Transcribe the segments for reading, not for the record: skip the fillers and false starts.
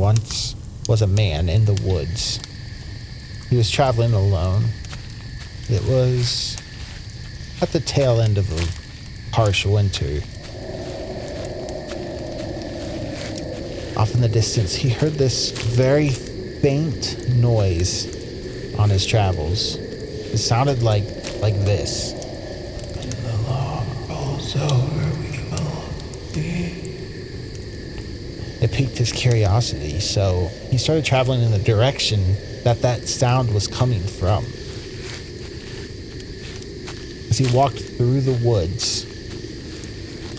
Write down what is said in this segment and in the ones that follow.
once was a man in the woods. He was traveling alone. It was at the tail end of a harsh winter. Off in the distance, he heard this very faint noise on his travels. It sounded like this. When the log rolls over, we will be. It piqued his curiosity, so he started traveling in the direction that sound was coming from. As he walked through the woods,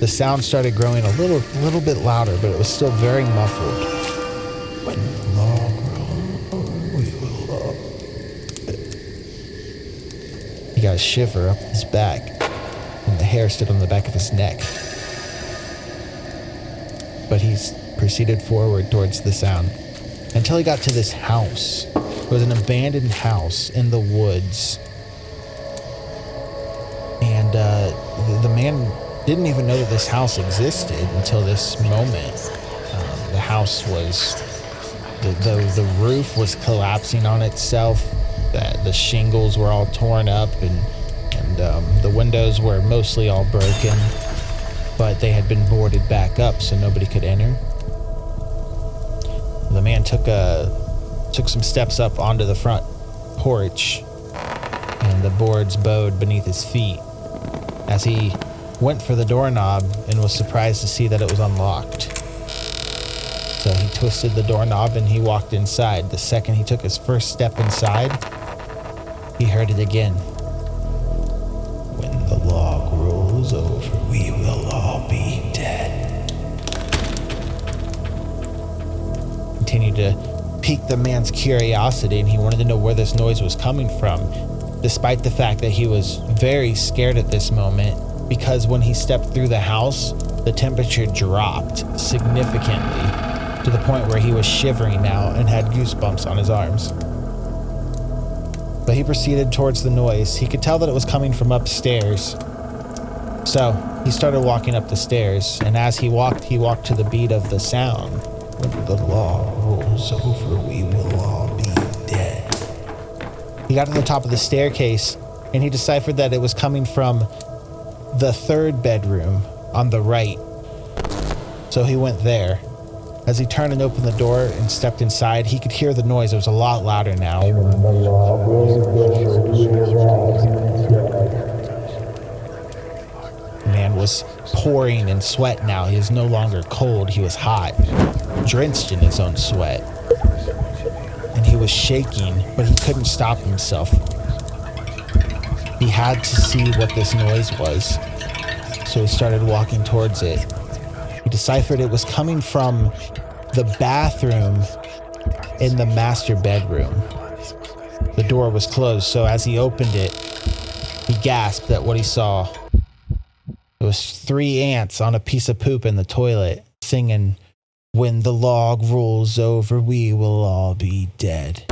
the sound started growing a little bit louder, but it was still very muffled. When the log rolls over, we will up. He got a shiver up his back, and the hair stood on the back of his neck. But he proceeded forward towards the sound until he got to this house. It was an abandoned house in the woods. And the man didn't even know that this house existed until this moment. The house was, the roof was collapsing on itself. The shingles were all torn up, and the windows were mostly all broken, but they had been boarded back up so nobody could enter. The man took some steps up onto the front porch, and the boards bowed beneath his feet as he went for the doorknob and was surprised to see that it was unlocked. So he twisted the doorknob and he walked inside. The second he took his first step inside, he heard it again. When the log rolls over, we will all be dead. Continued to pique the man's curiosity, and he wanted to know where this noise was coming from, despite the fact that he was very scared at this moment, because when he stepped through the house, the temperature dropped significantly to the point where he was shivering now and had goosebumps on his arms. But he proceeded towards the noise. He could tell that it was coming from upstairs. So he started walking up the stairs, and as he walked to the beat of the sound. When the log rolls over, we will all be dead. He got to the top of the staircase, and he deciphered that it was coming from the third bedroom on the right. So he went there. As he turned and opened the door and stepped inside, he could hear the noise. It was a lot louder now. The man was pouring in sweat now. He was no longer cold. He was hot, drenched in his own sweat. And he was shaking, but he couldn't stop himself. He had to see what this noise was. So he started walking towards it. He deciphered it was coming from the bathroom in the master bedroom. The door was closed, so as he opened it, he gasped at what he saw. It was 3 ants on a piece of poop in the toilet, singing, "When the log rolls over, we will all be dead."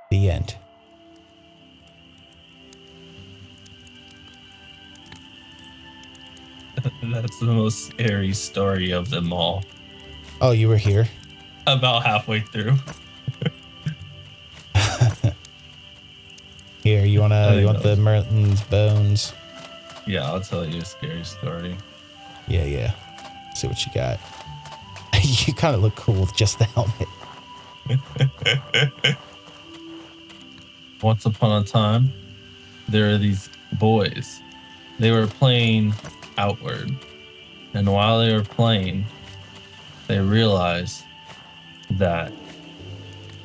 The end. That's the most scary story of them all. Oh, you were here? About halfway through. Here, you want the Merton's bones? Yeah, I'll tell you a scary story. Yeah. See what you got. You kind of look cool with just the helmet. Once upon a time, there are these boys. They were playing outward. And while they were playing, they realized that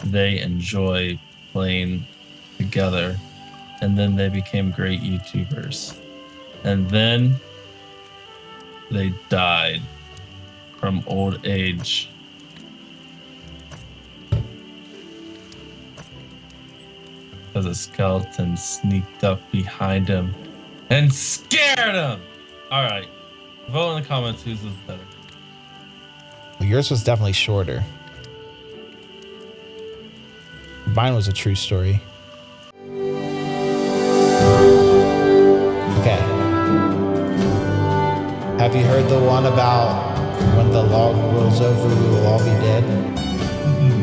they enjoy playing together. And then they became great YouTubers. And then they died from old age. Because a skeleton sneaked up behind him and scared him. All right. Vote in the comments whose was better. Well, yours was definitely shorter. Mine was a true story. Okay. Have you heard the one about when the log rolls over, we will all be dead?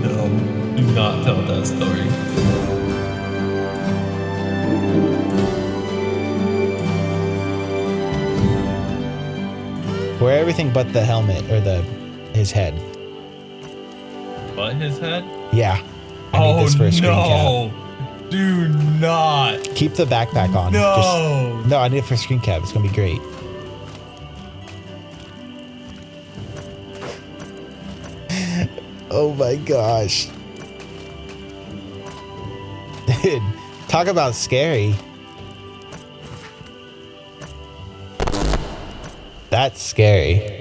No, do not tell that story. Wear everything but the helmet or his head. But his head? Yeah. I need this for a screen cap. Do not. Keep the backpack on. No. No, I need it for a screen cap. It's gonna be great. Oh my gosh. Dude, talk about scary. That's scary.